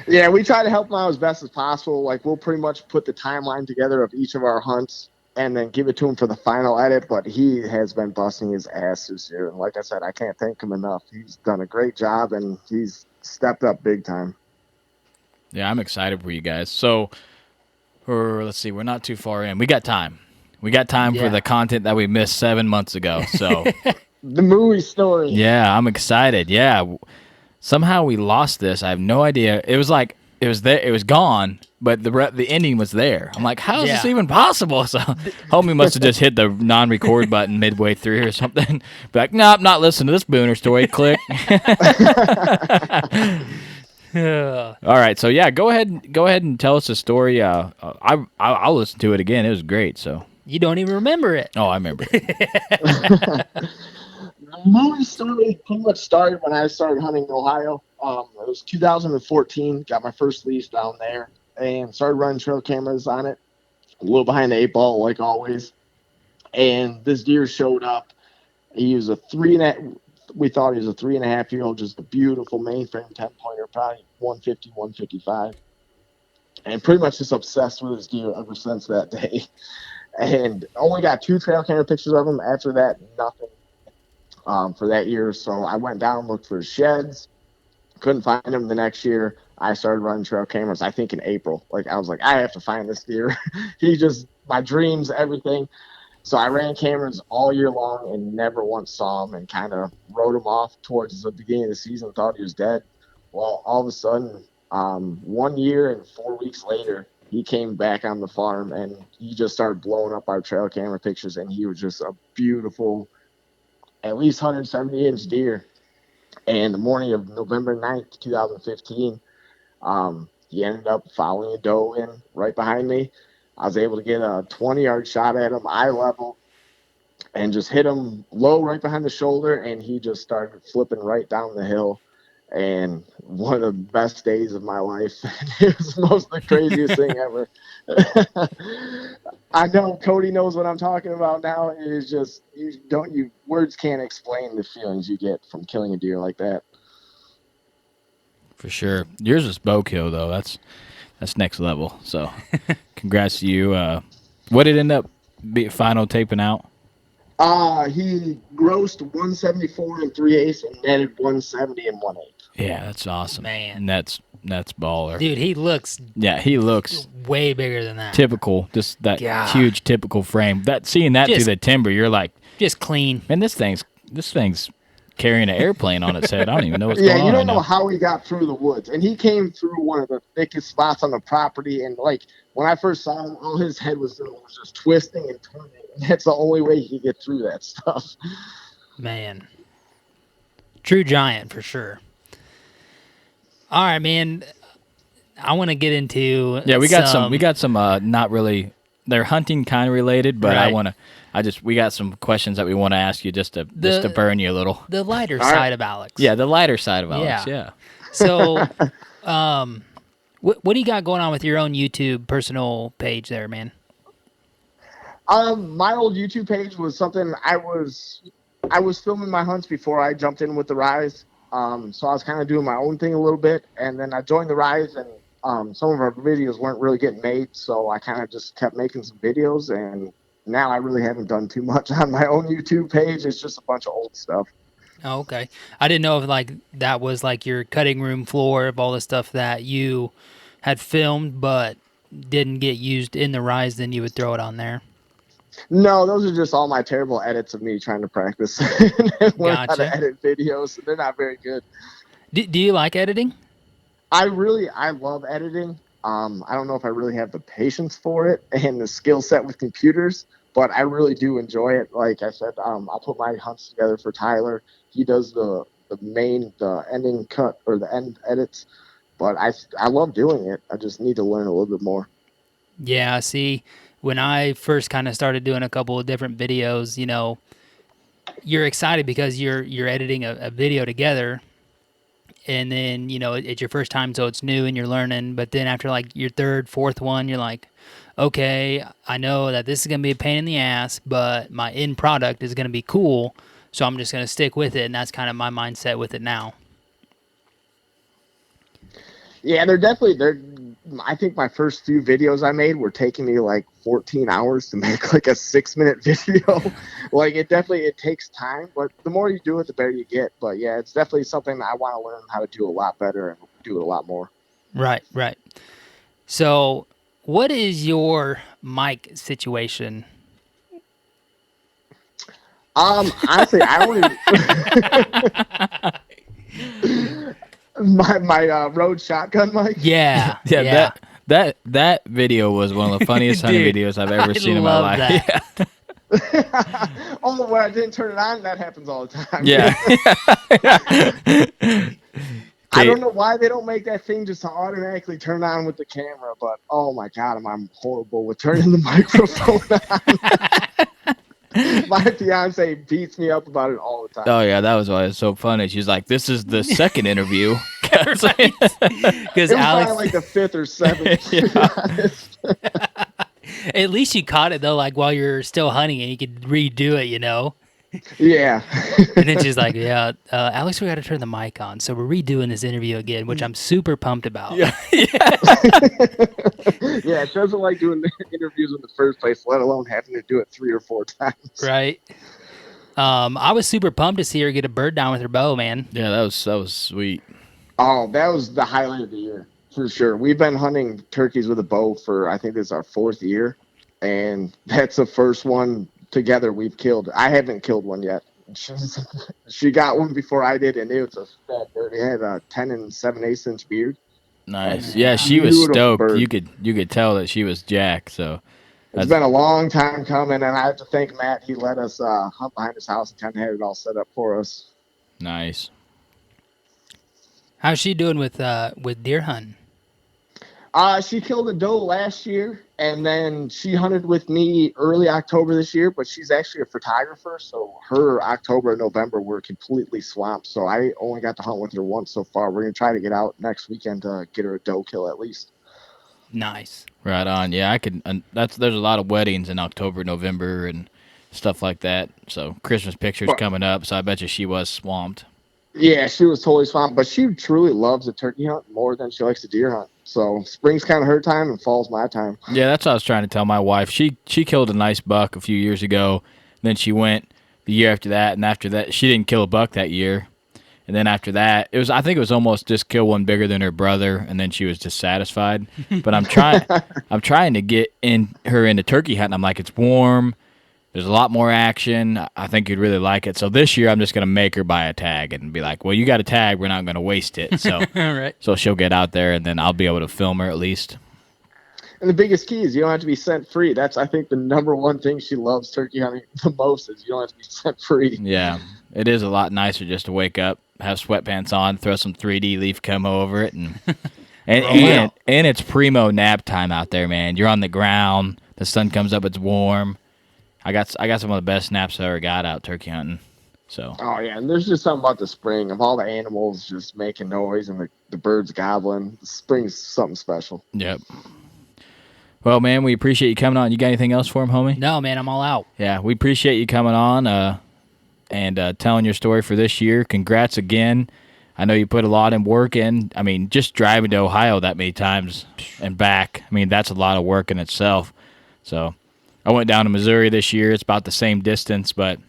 Yeah, we try to help him out as best as possible. Like, we'll pretty much put the timeline together of each of our hunts and then give it to him for the final edit, but he has been busting his ass this year. And like I said, I can't thank him enough. He's done a great job, and he's stepped up big time. Yeah, I'm excited for you guys. So, let's see, we're not too far in. We got time. We got time for the content that we missed 7 months ago. So the movie story. Yeah, I'm excited. Yeah. Somehow we lost this. I have no idea. It was like it was there. It was gone, but the ending was there. I'm like, how is this even possible? So, homie must have just hit the non-record button midway through or something. Be like, nope, not listening to this Booner story. Click. All right, so yeah, go ahead and tell us a story. I'll listen to it again. It was great. So you don't even remember it. Oh, I remember it. The movie story pretty much started when I started hunting in Ohio. It was 2014. Got my first lease down there and started running trail cameras on it. A little behind the 8 ball, like always. And this deer showed up. He was we thought he was a 3.5-year-old, just a beautiful mainframe 10-pointer, probably 150, 155. And pretty much just obsessed with this deer ever since that day. And only got 2 trail camera pictures of him. After that, nothing for that year. So I went down, looked for sheds. Couldn't find him the next year. I started running trail cameras, I think in April. Like, I was like, I have to find this deer. My dreams, everything. So I ran cameras all year long and never once saw him, and kind of wrote him off towards the beginning of the season, thought he was dead. Well, all of a sudden, 1 year and 4 weeks later, he came back on the farm, and he just started blowing up our trail camera pictures, and he was just a beautiful, at least 170-inch deer. And the morning of November 9th, 2015, he ended up following a doe in right behind me. I was able to get a 20-yard shot at him, eye level, and just hit him low right behind the shoulder, and he just started flipping right down the hill. And one of the best days of my life. It was the craziest thing ever. I know Cody knows what I'm talking about now. It is just, words can't explain the feelings you get from killing a deer like that. For sure. Yours was bow kill, though. That's next level. So, congrats to you. What did end up final taping out? He grossed 174 and 3/8 and netted 170 and 1/8. Yeah, that's awesome. Man. And that's baller. Dude, he looks He looks way bigger than that. typical, just that God. huge typical frame. Seeing that Just- through the timber, you're like, Just clean. man, this thing's carrying an airplane on its head. I don't even know what's Yeah, going on. you don't right know now. how he got through the woods, and he came through one of the thickest spots on the property. And like when I first saw him, all his head was doing was just twisting and turning. And that's the only way he could get through that stuff. Man. True giant for sure. All right, man. I want to get into Yeah, we got some not really, they're hunting kind of related, but Right. we got some questions that we want to ask you just to burn you a little. the lighter All right. side of Alex. Yeah, the lighter side of Alex. Yeah. Yeah. So, what do you got going on with your own YouTube personal page there, man? My old YouTube page was something I was filming my hunts before I jumped in with the Rise. So I was kind of doing my own thing a little bit, and then I joined the Rise, and some of our videos weren't really getting made, so I kind of just kept making some videos, and now I really haven't done too much on my own YouTube page. It's just a bunch of old stuff. Oh, okay. I didn't know if like that was like your cutting room floor of all the stuff that you had filmed but didn't get used in the Rise, then you would throw it on there. No, those are just all my terrible edits of me trying to practice and learn how Gotcha. to edit videos. They're not very good. Do you like editing? I love editing. I don't know if I really have the patience for it and the skill set with computers, but I really do enjoy it. Like I said, I'll put my hunts together for Tyler. He does the ending cut or the end edits, but I love doing it. I just need to learn a little bit more. Yeah, see, when I first kind of started doing a couple of different videos, you know, you're excited because you're editing a video together, and then, you know, it's your first time, so it's new and you're learning. But then after like your third, fourth one, you're like, okay, I know that this is going to be a pain in the ass, but my end product is going to be cool, so I'm just going to stick with it, and that's kind of my mindset with it now. Yeah, I think my first few videos I made were taking me like 14 hours to make like a 6-minute video. Like it takes time, but the more you do it, the better you get. But yeah, it's definitely something that I want to learn how to do a lot better and do it a lot more. Right. So, what is your mic situation? Honestly, I only my Rode shotgun mic. Yeah. That video was one of the funniest hunting Dude, videos I've ever I seen in my love life. that. Yeah. Oh, when I didn't turn it on, that happens all the time. Yeah. I don't know why they don't make that thing just to automatically turn on with the camera, but oh my god, I'm horrible with turning the microphone on. My fiance beats me up about it all the time. Oh yeah, that was why it's so funny. She's like, "This is the second interview." Because It was Alex, probably like the 5th or 7th. To be honest. at least you caught it though, like while you're still hunting, and you could redo it, you know. Yeah. And then she's like, "Yeah, Alex, we got to turn the mic on, so we're redoing this interview again," which I'm super pumped about. Yeah, it doesn't like doing the interviews in the first place, let alone having to do it 3 or 4 times. Right. I was super pumped to see her get a bird down with her bow, man. Yeah, that was sweet. Oh, that was the highlight of the year for sure. We've been hunting turkeys with a bow for, I think this is our 4th year, and that's the first one together we've killed. I haven't killed one yet. She got one before I did, and it was a fat bird. It had a 10 and 7/8 inch beard. Nice. Yeah, she was Beautiful stoked. bird. You could tell that she was jacked. So It's been a long time coming, and I have to thank Matt. He let us hunt behind his house and kind of had it all set up for us. nice. How's she doing with deer hunting? She killed a doe last year, and then she hunted with me early October this year, but she's actually a photographer, so her October and November were completely swamped, so I only got to hunt with her once so far. We're going to try to get out next weekend to get her a doe kill at least. Nice. Right on. Yeah, I could. There's a lot of weddings in October, November, and stuff like that. So Christmas pictures coming up. So I bet you she was swamped. Yeah, she was totally swamped, but she truly loves the turkey hunt more than she likes the deer hunt. So spring's kind of her time and fall's my time. Yeah, that's what I was trying to tell my wife. She killed a nice buck a few years ago. Then she went the year after that, and after that she didn't kill a buck that year. And then after that, I think it was almost just kill one bigger than her brother, and then she was dissatisfied. But I'm trying to get her into turkey hunting. I'm like, it's warm. There's a lot more action. I think you'd really like it. So this year, I'm just gonna make her buy a tag and be like, well, you got a tag. We're not gonna waste it. So Right. so she'll get out there, and then I'll be able to film her at least. And the biggest key is you don't have to be scent free. That's, I think, the number one thing she loves turkey hunting the most is you don't have to be scent free. Yeah, it is a lot nicer just to wake up, have sweatpants on, throw some 3D leaf camo over it, and and it's primo nap time out there, man. You're on the ground, the sun comes up, it's warm. I got some of the best naps I ever got out turkey hunting. So. Oh yeah, and there's just something about the spring of all the animals just making noise and the birds gobbling. The spring's something special. Yep. Well, man, we appreciate you coming on. You got anything else for him, homie? No, man, I'm all out. Yeah, we appreciate you coming on and telling your story for this year. Congrats again. I know you put a lot in work in. I mean, just driving to Ohio that many times and back, I mean, that's a lot of work in itself. So I went down to Missouri this year. It's about the same distance, but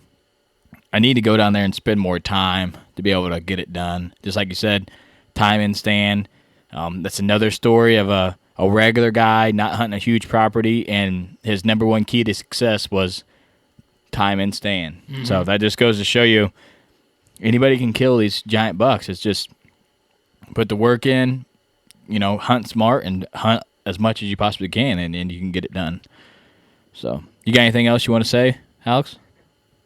I need to go down there and spend more time to be able to get it done. Just like you said, time in stand. That's another story of a regular guy not hunting a huge property, and his number one key to success was time in stand. Mm-hmm. So that just goes to show you anybody can kill these giant bucks. It's just put the work in, hunt smart and hunt as much as you possibly can, and you can get it done. So you got anything else you want to say, Alex?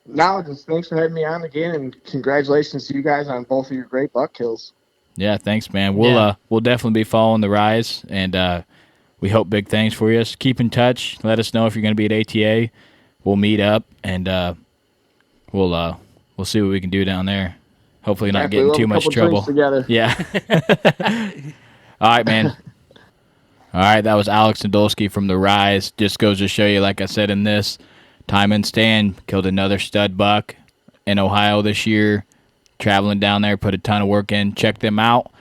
No, just thanks for having me on again, and congratulations to you guys on both of your great buck kills. Yeah, thanks, man. We'll definitely be following the rise, and we hope big things for you. So keep in touch. Let us know if you're going to be at ATA. We'll meet up, and we'll see what we can do down there. Hopefully not getting too much trouble. Together. Yeah. All right, man. All right, that was Alex Nadolski from The Rise. Just goes to show you, like I said in this, time and stand, killed another stud buck in Ohio this year. Traveling down there, put a ton of work in. Check them out.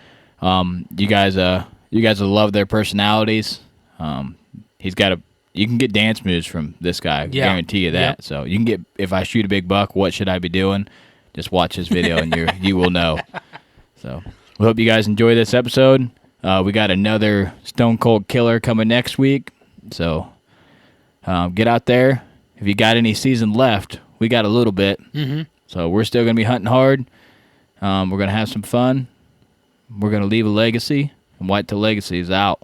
You guys will love their personalities. You can get dance moves from this guy. I guarantee you that. Yep. So you can get, if I shoot a big buck, what should I be doing? Just watch this video and you will know. So we hope you guys enjoy this episode. We got another Stone Cold Killer coming next week. So get out there. If you got any season left, we got a little bit. Mm-hmm. So we're still going to be hunting hard. We're going to have some fun. We're going to leave a legacy, and Whitetail Legacy is out.